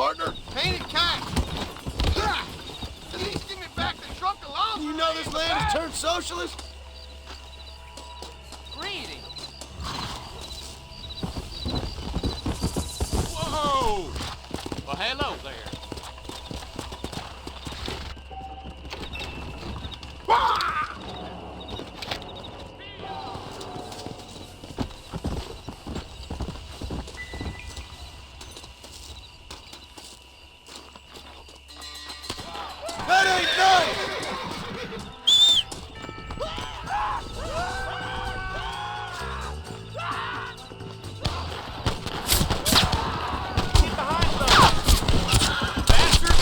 partner? Painted cash. At least give me back the truck alone. You know this land has turned socialist? Greedy. Whoa! Well, hello there. That ain't nice! Get behind them! Bastard!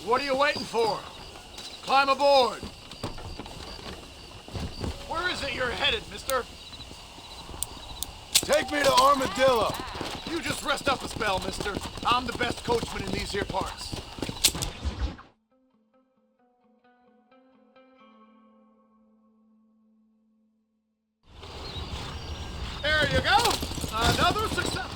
What are you waiting for? Climb aboard. Where is it you're headed, mister? Take me to Armadillo. You just rest up a spell, mister. I'm the best coachman in these here parts. There you go. Another success.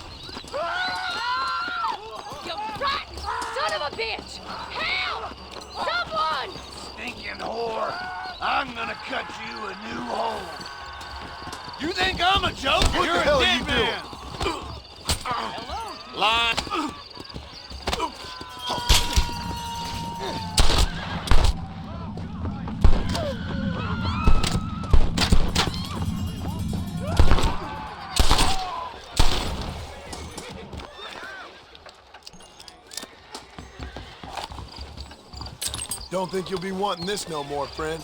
You rotten son of a bitch! Help! Someone! Stinking whore. I'm gonna cut you a new hole. You think I'm a joke? What You're the hell a are dead you man. Line. Don't think you'll be wanting this no more, friend.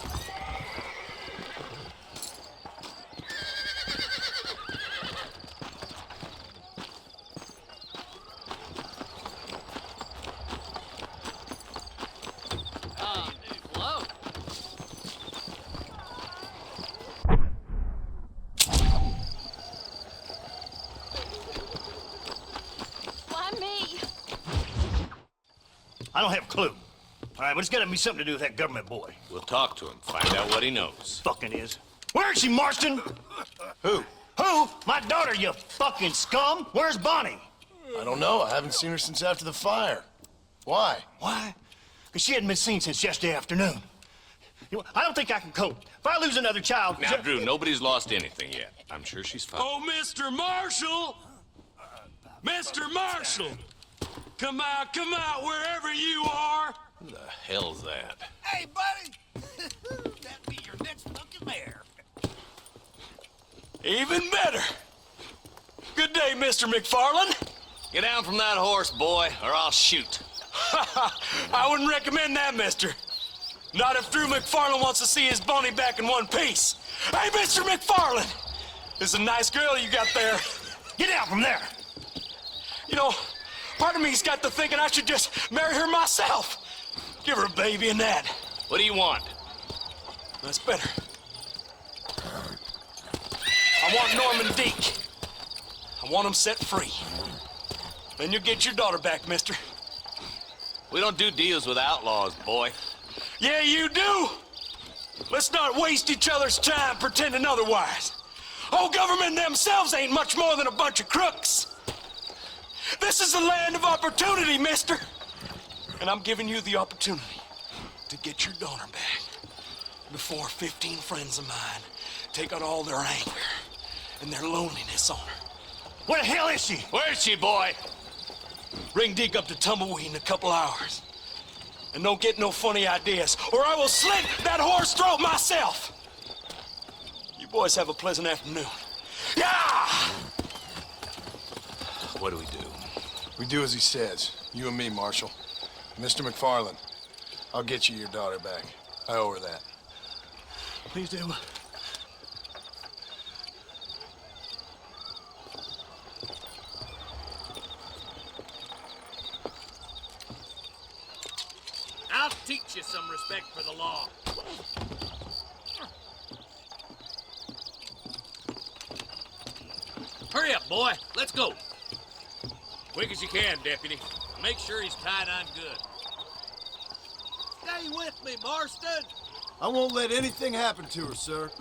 Hello. Why me? I don't have a clue. All right, but it's gotta be something to do with that government boy. We'll talk to him, find out what he knows. Fucking is. Where is she, Marston? Who? Who? My daughter, you fucking scum! Where's Bonnie? I don't know. I haven't seen her since after the fire. Why? Why? Because she hadn't been seen since yesterday afternoon. You know, I don't think I can cope. If I lose another child... Now, Drew, nobody's lost anything yet. I'm sure she's fine. Oh, Mr. Marshall! Mr. Marshall! Come out, wherever you are! Who the hell's that? Hey, buddy! That'd be your next fucking mayor. Even better! Good day, Mr. MacFarlane. Get down from that horse, boy, or I'll shoot. I wouldn't recommend that, mister. Not if Drew MacFarlane wants to see his Bonnie back in one piece. Hey, Mr. MacFarlane! This is a nice girl you got there. Get out from there! You know, part of me's got to thinking I should just marry her myself. Give her a baby and that. What do you want? That's better. I want Norman Deke. I want him set free. Then you'll get your daughter back, mister. We don't do deals with outlaws, boy. Yeah, you do. Let's not waste each other's time pretending otherwise. Old government themselves ain't much more than a bunch of crooks. This is the land of opportunity, mister. And I'm giving you the opportunity to get your daughter back before 15 friends of mine take out all their anger and their loneliness on her. Where the hell is she? Where is she, boy? Bring Deke up to Tumbleweed in a couple hours. And don't get no funny ideas, or I will slit that whore's throat myself. You boys have a pleasant afternoon. Yeah! What do we do? We do as he says. You and me, Marshal. Mr. MacFarlane, I'll get you your daughter back. I owe her that. Please do. teach you some respect for the law. Hurry up, boy. Let's go. Quick as you can, Deputy. Make sure he's tied on good. Stay with me, Marston. I won't let anything happen to her, sir.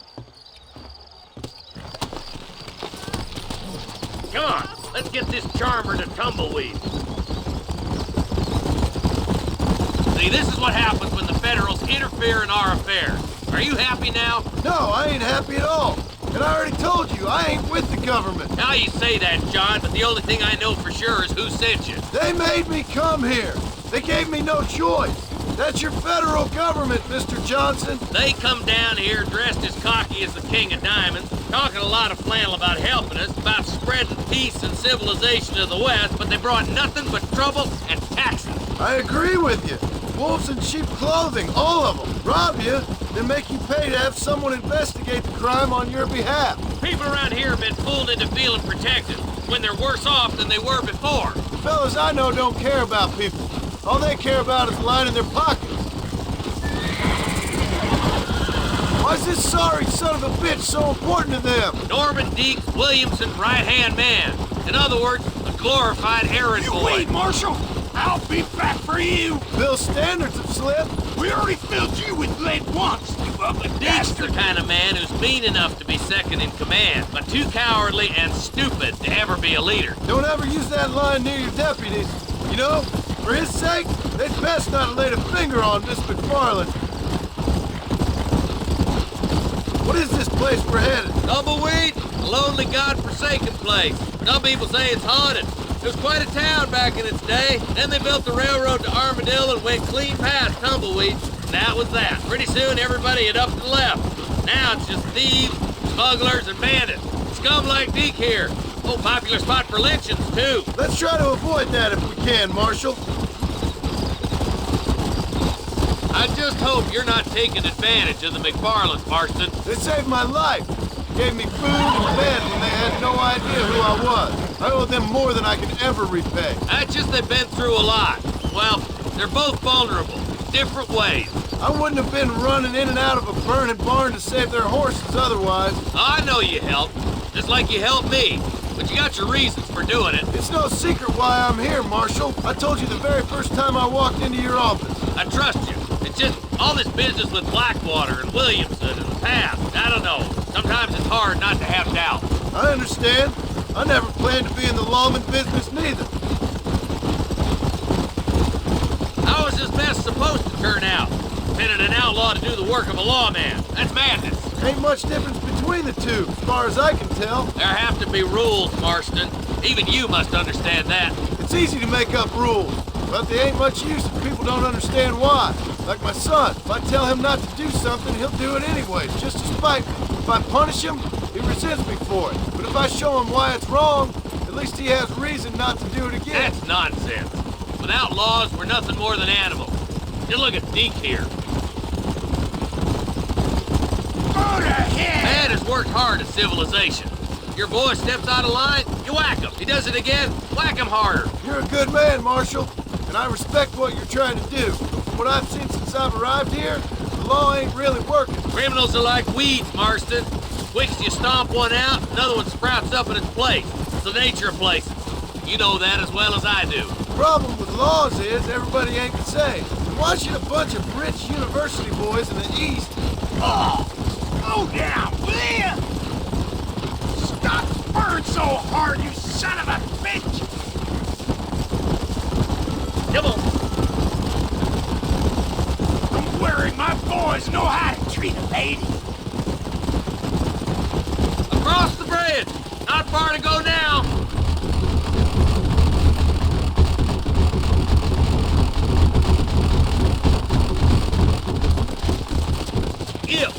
Come on, let's get this charmer to tumbleweed. See, this is what happens when the Federals interfere in our affairs. Are you happy now? No, I ain't happy at all. And I already told you, I ain't with the government. Now you say that, John, but the only thing I know for sure is who sent you. They made me come here. They gave me no choice. That's your federal government, Mr. Johnson. They come down here dressed as cocky as the King of Diamonds, talking a lot of flannel about helping us, about spreading peace and civilization to the West, but they brought nothing but trouble and taxes. I agree with you. Wolves in sheep clothing, all of them. Rob you, then make you pay to have someone investigate the crime on your behalf. People around here have been fooled into feeling protected when they're worse off than they were before. The fellas I know don't care about people. All they care about is lining their pockets. Why's this sorry son of a bitch so important to them? Norman Deeks Williamson's right-hand man. In other words, a glorified errand You boy. wait, Marshal. I'll be back for you. Bill's standards have slipped. We already filled you with lead once, you ugly Deeks the bastard. kind of man who's mean enough to be second in command, but too cowardly and stupid to ever be a leader. Don't ever use that line near your deputies. You know, for his sake, they'd best not have laid a finger on Miss MacFarlane. What is this place we're headed? Tumbleweed, a lonely, god-forsaken place. Some people say it's haunted. It was quite a town back in its day. Then they built the railroad to Armadillo and went clean past Tumbleweed. And that was that. Pretty soon, everybody had up and left. Now it's just thieves, smugglers, and bandits. Scum like Deke here. Oh, popular spot for lynchings, too. Let's try to avoid that if we can, Marshal. I just hope you're not taking advantage of the MacFarlanes, Marston. They saved my life. Gave me food and bed when they had no idea who I was. I owe them more than I can ever repay. That's just they've been through a lot. Well, they're both vulnerable, different ways. I wouldn't have been running in and out of a burning barn to save their horses otherwise. I know you helped, just like you helped me. But you got your reasons for doing it. It's no secret why I'm here, Marshal. I told you the very first time I walked into your office. I trust you. It's just all this business with Blackwater and Williamson and the past. I don't know. Sometimes it's hard not to have doubt. I understand. I never planned to be in the lawman business neither. How is this mess supposed to turn out? Sending an outlaw to do the work of a lawman. That's madness. Ain't much difference between the two, as far as I can tell. There have to be rules, Marston. Even you must understand that. It's easy to make up rules, but they ain't much use if people don't understand why. Like my son, if I tell him not to do something, he'll do it anyway, just to spite me. If I punish him, he resents me for it. But if I show him why it's wrong, at least he has reason not to do it again. That's nonsense. Without laws, we're nothing more than animals. Just look at Deke here. Go to hell. Man has worked hard at civilization. Your boy steps out of line, you whack him. He does it again, whack him harder. You're a good man, Marshal, and I respect what you're trying to do. But from what I've seen since I've arrived here, the law ain't really working. Criminals are like weeds, Marston. Quick as you stomp one out, another one sprouts up in its place. It's the nature of places. You know that as well as I do. The problem with laws is everybody ain't the same. And why should a bunch of rich university boys in the East... Oh, slow down, will you? Stop spurring so hard, you son of a bitch! Come on. Don't worry, my boys know how to treat a lady. Across the bridge. Not far to go now. If.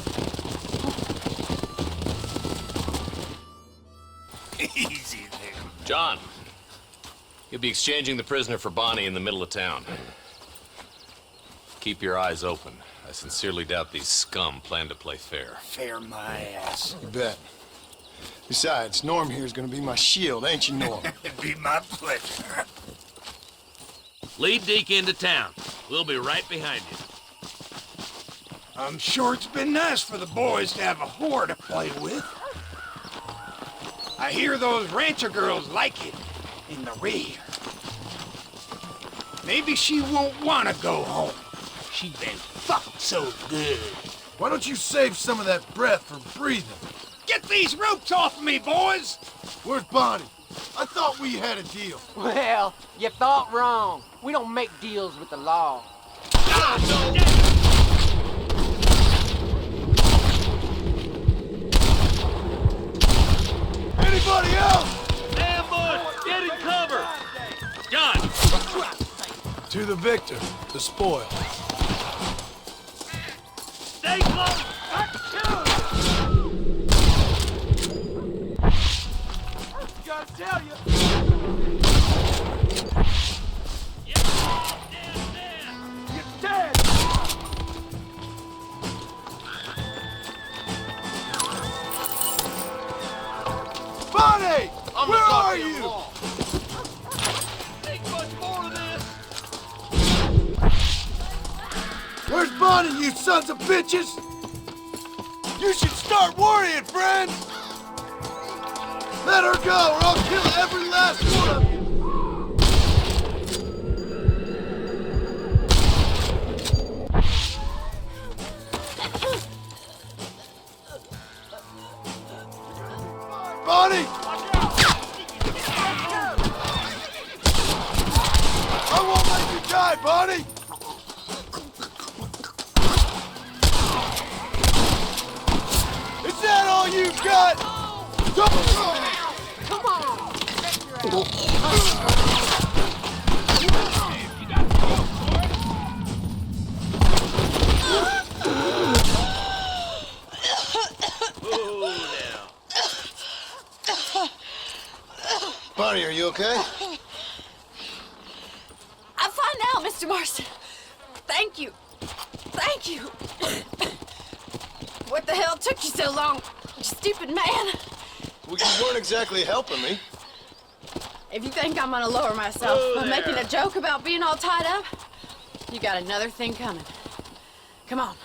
Easy there. John, you'll be exchanging the prisoner for Bonnie in the middle of town. Keep your eyes open. I sincerely doubt these scum plan to play fair. Fair my ass. You bet. Besides, Norm here's gonna be my shield, ain't you, Norm? It'd be my pleasure. Lead Deke into town. We'll be right behind you. I'm sure it's been nice for the boys to have a whore to play with. I hear those rancher girls like it in the rear. Maybe she won't want to go home. She's been fucked so good. Why don't you save some of that breath for breathing? Get these ropes off of me, boys! Where's Bonnie? I thought we had a deal. Well, you thought wrong. We don't make deals with the law. Anybody else? Ambush! Get in cover! John! To the victor, the spoil. Stay close! Gotta tell you. You're dead. Bonnie! Where are you? Ain't much more of this! Where's Bonnie, you sons of bitches? You should start worrying, friends! Let her go, or I'll kill every last one of you! Bonnie! I won't let you die, Bonnie! Is that all you got? Don't... Come on! Bonnie, are you okay? I'm fine now, Mr. Marston. Thank you. Thank you. What the hell took you so long, you stupid man? Well, you weren't exactly helping me. If you think I'm gonna lower myself by making a joke about being all tied up, you got another thing coming. Come on.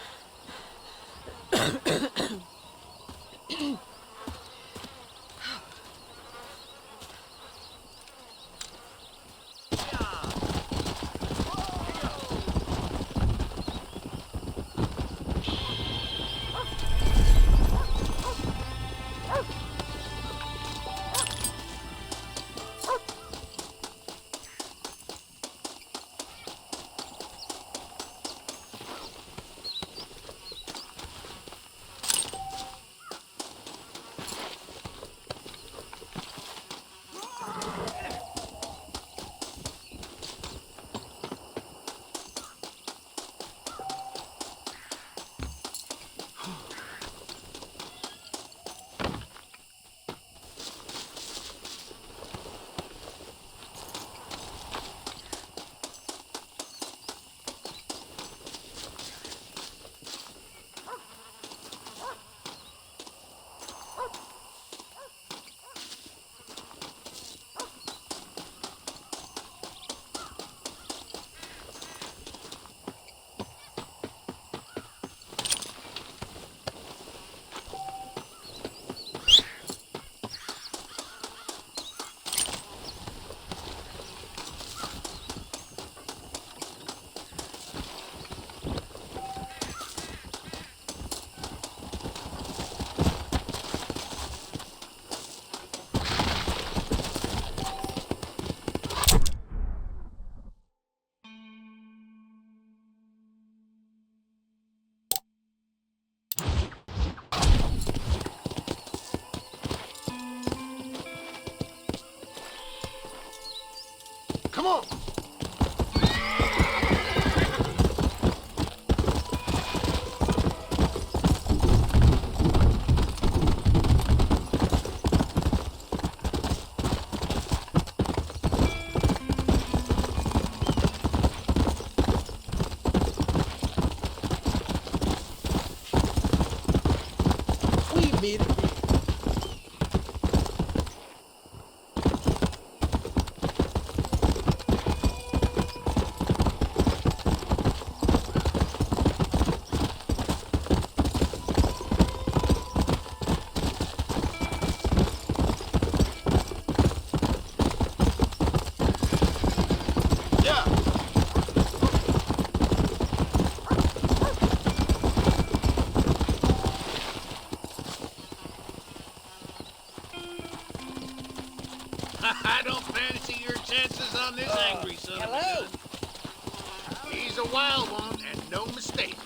is a wild one, and no mistake.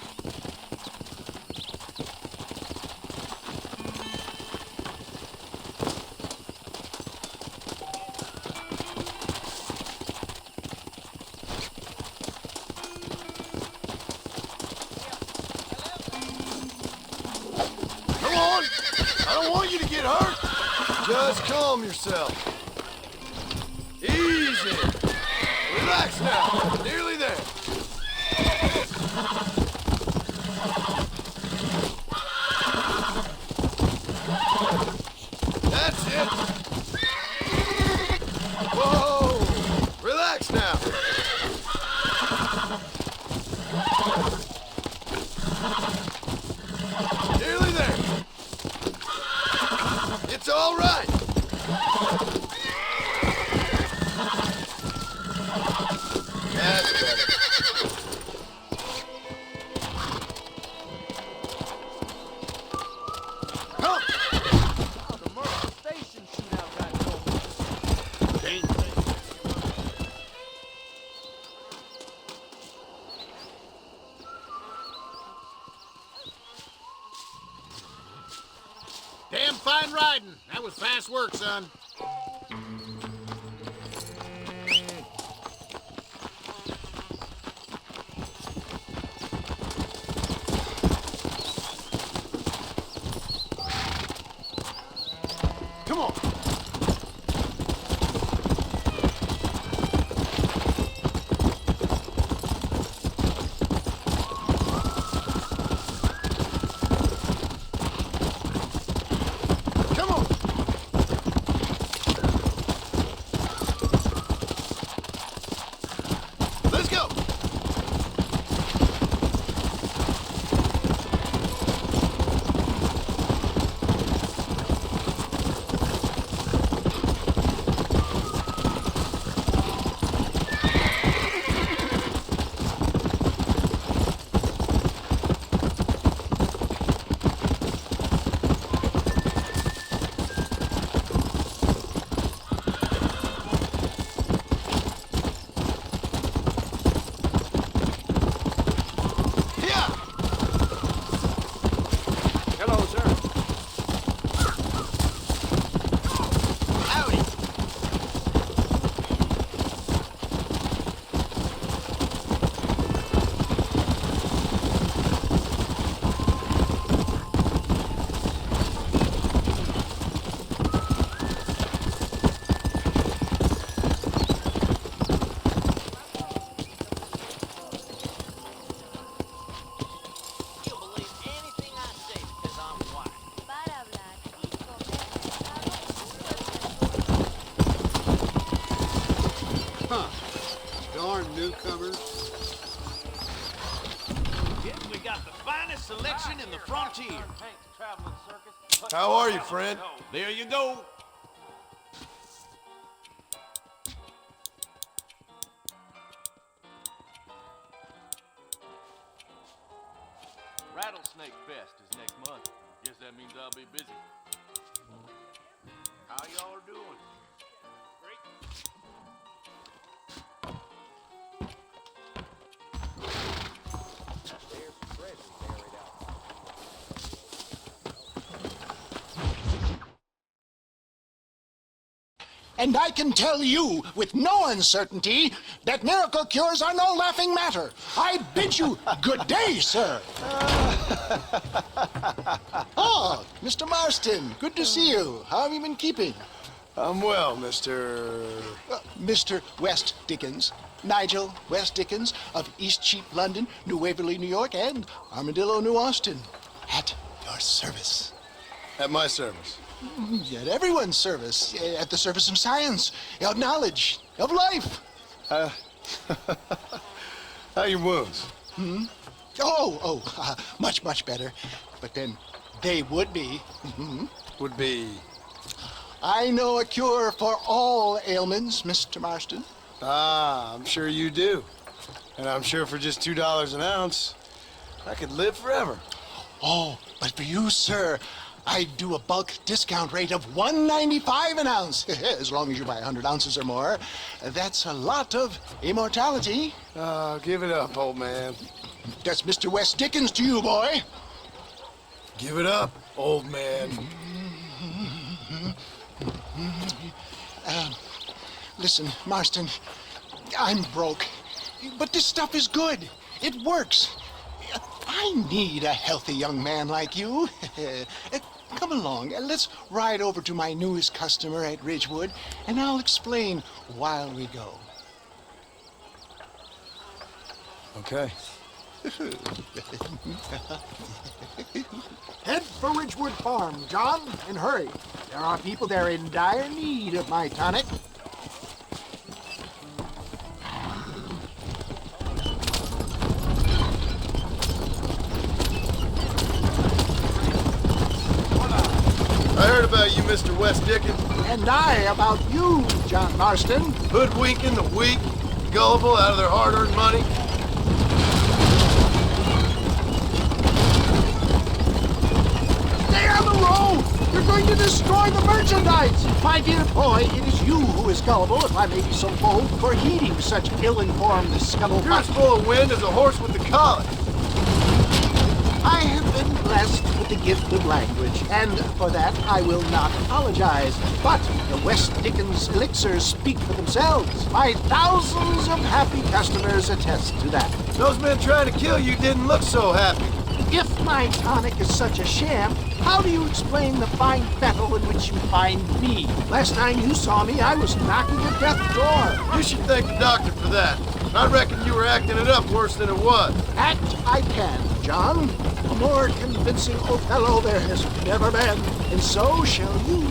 Come on! I don't want you to get hurt! Just calm yourself. Easy. Relax now. Nearly there. That's it. Whoa! Relax now. Nearly there. It's all right. That's better. Come! The Mercer Station shootout got going. Dang. Damn fine riding. That was fast work, son. Come on. Come on. Let's go. Yeah. Hello, sir. Howdy. You'll believe anything I say because I'm white. Para hablar y comer pescado. Darn newcomers. We got the finest selection in the frontier. Hank's traveling circus. How are you, friend? There you go. Rattlesnake Fest is next month. Guess that means I'll be busy. How y'all are doing? And I can tell you with no uncertainty that miracle cures are no laughing matter. I bid you good day, sir. Oh, Mr. Marston, good to see you. How have you been keeping? I'm well, Mr. Mr. West Dickens. Nigel West Dickens of East Cheap, London, New Waverly, New York, and Armadillo, New Austin. At your service. At my service. At everyone's service. At the service of science, of knowledge, of life. How are your wounds? Much, much better. But then they would be. Would be. I know a cure for all ailments, Mr. Marston. Ah, I'm sure you do. And I'm sure for just $2 an ounce, I could live forever. Oh, but for you, sir, I do a bulk discount rate of $1.95 an ounce, as long as you buy 100 ounces or more. That's a lot of immortality. Give it up, old man. That's Mr. West Dickens to you, boy. Give it up, old man. Listen, Marston, I'm broke, but this stuff is good. It works. I need a healthy young man like you. Come along, let's ride over to my newest customer at Ridgewood, and I'll explain while we go. Okay. Head for Ridgewood Farm, John, and hurry. There are people there in dire need of my tonic. I heard about you, Mr. West Dickens. And I about you, John Marston. Hoodwinking the weak, gullible out of their hard-earned money. Stay on the road! You're going to destroy the merchandise! My dear boy, it is you who is gullible, if I may be so bold, for heeding such ill-informed scuttlebutt. You're as full of wind as a horse with the colic. I have been blessed with the gift of language, and for that I will not apologize. But the West Dickens elixirs speak for themselves. My thousands of happy customers attest to that. Those men trying to kill you didn't look so happy. If my tonic is such a sham, how do you explain the fine fettle in which you find me? Last time you saw me, I was knocking at death's door. You should thank the doctor for that. I reckon you were acting it up worse than it was. Act I can, John. A more convincing Othello there has never been, and so shall you,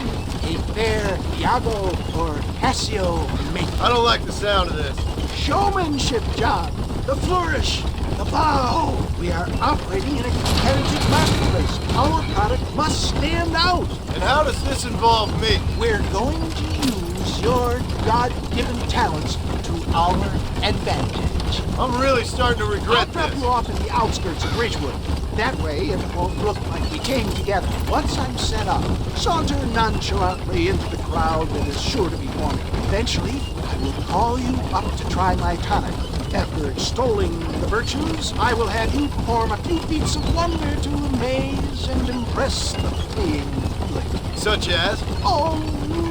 a fair Iago or Cassio make. I don't like the sound of this. Showmanship, John. The flourish, the bow. We are operating in a competitive marketplace. Our product must stand out. And how does this involve me? We're going to use your God-given talents to our advantage. I'm really starting to I'll regret drop this. you off in the outskirts of Ridgewood. That way, it won't look like we came together. Once I'm set up, saunter nonchalantly into the crowd that is sure to be forming. Eventually, I will call you up to try my tonic. After extolling the virtues, I will have you perform a few feats of wonder to amaze and impress the paying public. Such as? Oh,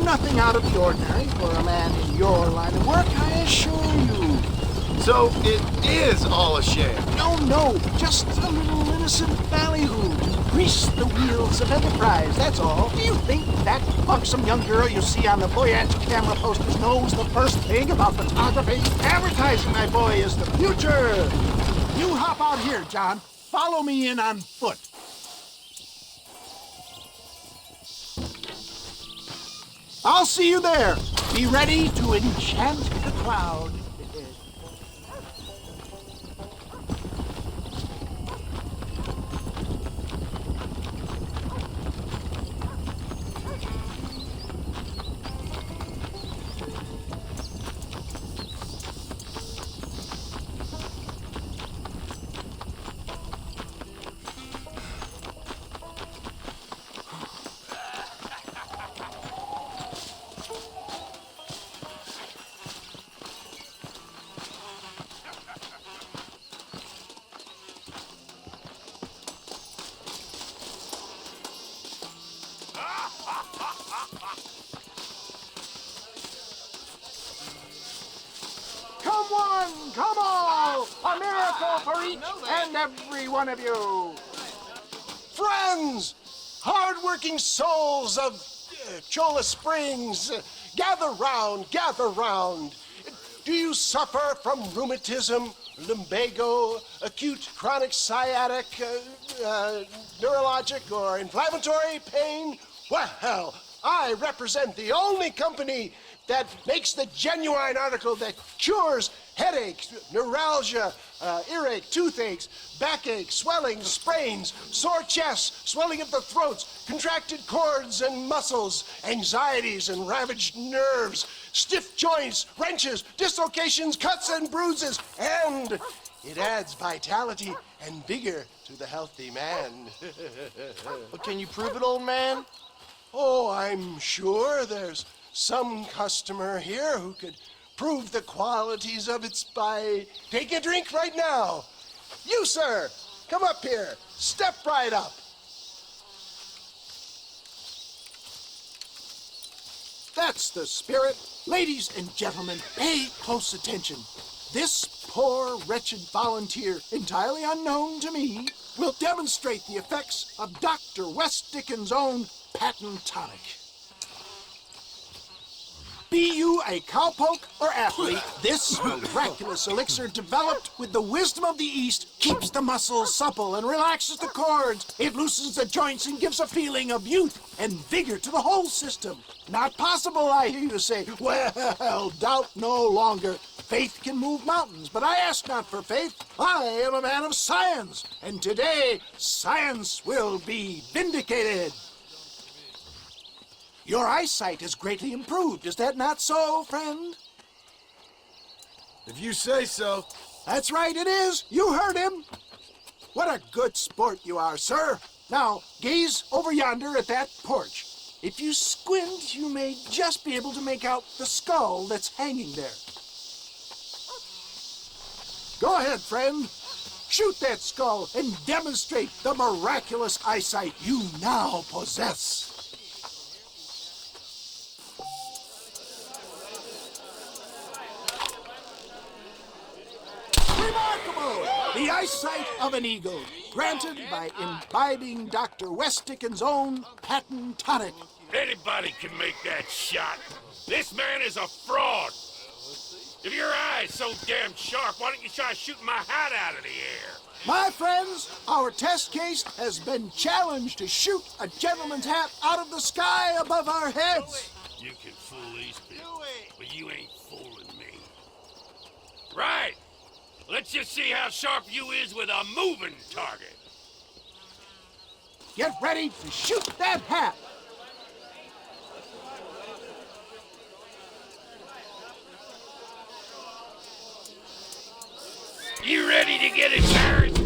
nothing out of the ordinary for a man in your line of work, I assure you. So it is all a sham. No, just a little innocent ballyhoo to grease the wheels of enterprise, that's all. Do you think that buxom young girl you see on the Voyage camera posters knows the first thing about photography? Advertising, my boy, is the future. You hop out here, John. Follow me in on foot. I'll see you there. Be ready to enchant the crowd. Come all! A miracle for each and every one of you! Friends! Hard-working souls of Cholla Springs, gather round, gather round. Do you suffer from rheumatism, lumbago, acute chronic sciatic, neurologic or inflammatory pain? Well, I represent the only company that makes the genuine article that cures headaches, neuralgia, earache, toothaches, backache, swelling, sprains, sore chests, swelling of the throats, contracted cords and muscles, anxieties and ravaged nerves, stiff joints, wrenches, dislocations, cuts and bruises, and It adds vitality and vigor to the healthy man. But can you prove it, old man? Oh, I'm sure there's some customer here who could prove the qualities of it by taking a drink right now. You, sir, come up here. Step right up. That's the spirit. Ladies and gentlemen, pay close attention. This poor, wretched volunteer, entirely unknown to me, will demonstrate the effects of Dr. West Dickens' own patent tonic. Be you a cowpoke or athlete, this miraculous elixir developed with the wisdom of the East keeps the muscles supple and relaxes the cords. It loosens the joints and gives a feeling of youth and vigor to the whole system. Not possible, I hear you say. Well, doubt no longer. Faith can move mountains, but I ask not for faith. I am a man of science, and today science will be vindicated. Your eyesight has greatly improved. Is that not so, friend? If you say so. That's right, it is. You heard him. What a good sport you are, sir. Now, gaze over yonder at that porch. If you squint, you may just be able to make out the skull that's hanging there. Go ahead, friend. Shoot that skull and demonstrate the miraculous eyesight you now possess. Remarkable! The eyesight of an eagle, granted by imbibing Dr. West Dickens' own patent tonic. Anybody can make that shot. This man is a fraud. If your eye's so damn sharp, why don't you try shooting my hat out of the air? My friends, our test case has been challenged to shoot a gentleman's hat out of the sky above our heads. You can fool these people, but you ain't fooling me. Right. Let's just see how sharp you is with a moving target. Get ready to shoot that hat. You ready to get embarrassed?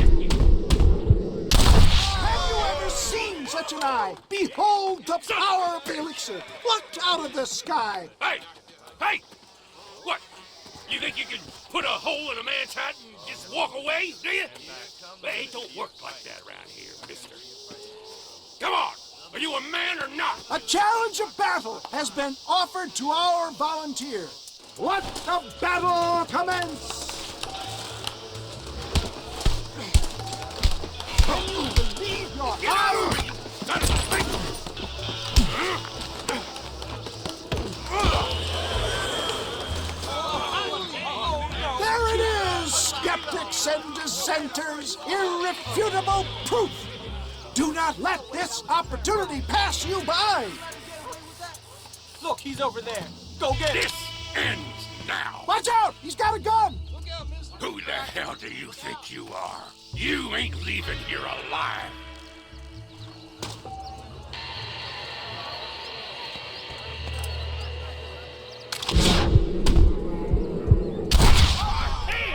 Have you ever seen such an eye? Behold the power of the elixir plucked out of the sky. Hey! Hey! What? You think you can put a hole in a man's hat and just walk away, do you? Well, it don't work like that around here, mister. Come on! Are you a man or not? A challenge of battle has been offered to our volunteer. Let the battle commence! Can you believe your eyes? There it is, skeptics and dissenters, irrefutable proof. Do not let this opportunity pass you by. Look, he's over there. Go get him. This ends now. Watch out! He's got a gun! Who the hell do you think you are? You ain't leaving here alive.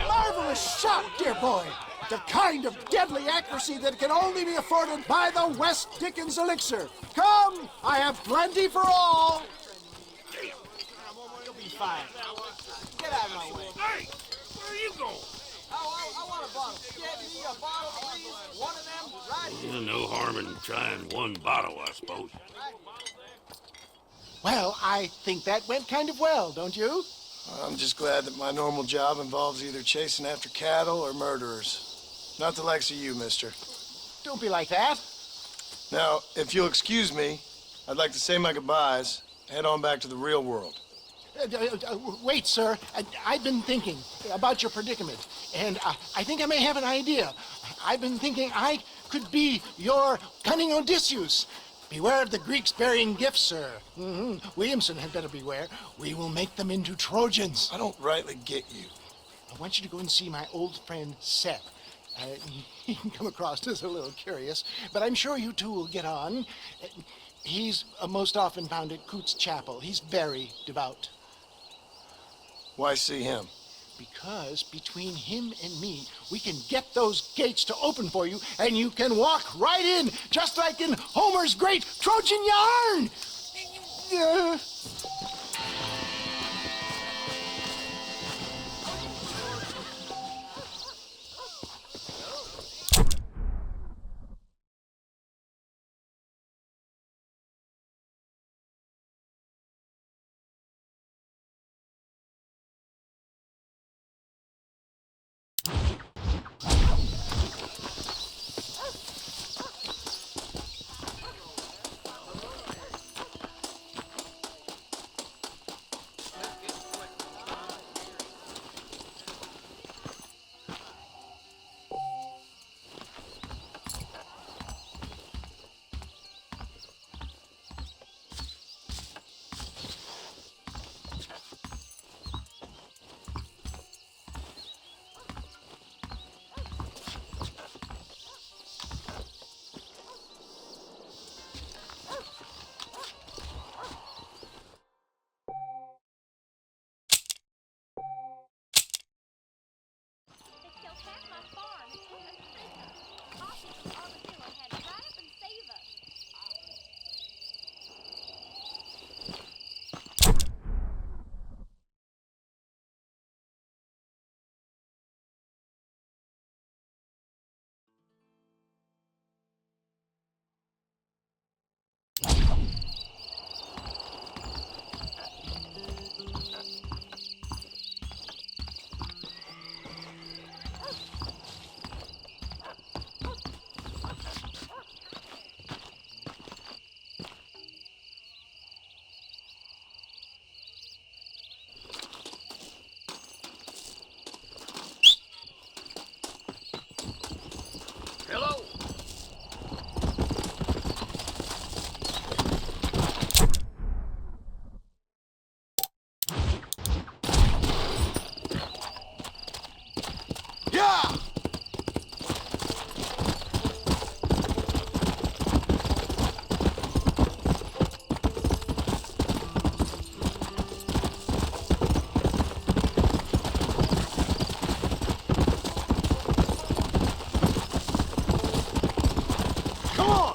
Marvelous shot, dear boy. The kind of deadly accuracy that can only be afforded by the West Dickens elixir. Come, I have plenty for all. You'll be fine. Get out of my way. Hey, where are you going? I want a bottle. Yeah, you need a bottle, please? One of them, right here. There's no harm in trying one bottle, I suppose. Well, I think that went kind of well, don't you? I'm just glad that my normal job involves either chasing after cattle or murderers. Not the likes of you, mister. Don't be like that. Now, if you'll excuse me, I'd like to say my goodbyes, head on back to the real world. Wait, sir. I've been thinking about your predicament, and I think I may have an idea. I've been thinking I could be your cunning Odysseus. Beware of the Greeks bearing gifts, sir. Williamson had better beware. We will make them into Trojans. I don't rightly get you. I want you to go and see my old friend Seth. He can come across as a little curious, but I'm sure you two will get on. He's most often found at Coots Chapel. He's very devout. Why see him? Because between him and me, we can get those gates to open for you, and you can walk right in, just like in Homer's great Trojan yarn! Hello? Yeah! Come on!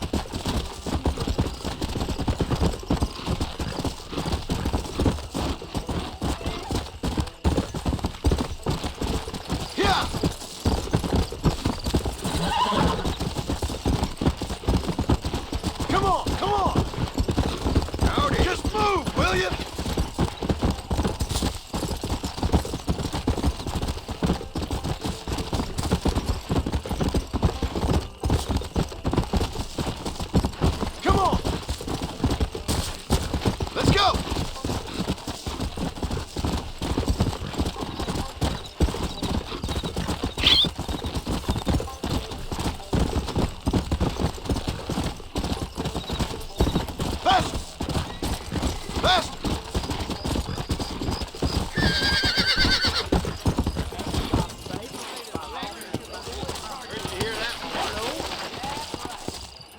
Yeah! Come on, come on! Howdy. Just move, will you? Come on! Let's go! Faster! Faster!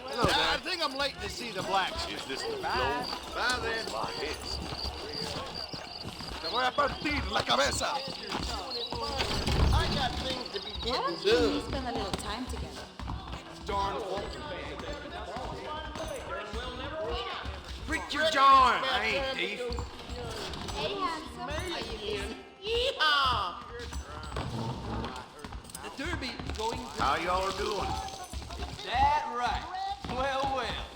Hello, I think I'm late to see the blacks. Is this the flow? Bye then. Te voy a partir la cabeza. I got things to be Why getting don't you spend a little time together? darn Quit your jawing. I ain't thief. Hey, handsome. Are you busy? Yeehaw! The derby going How y'all doing? That right. Well, well.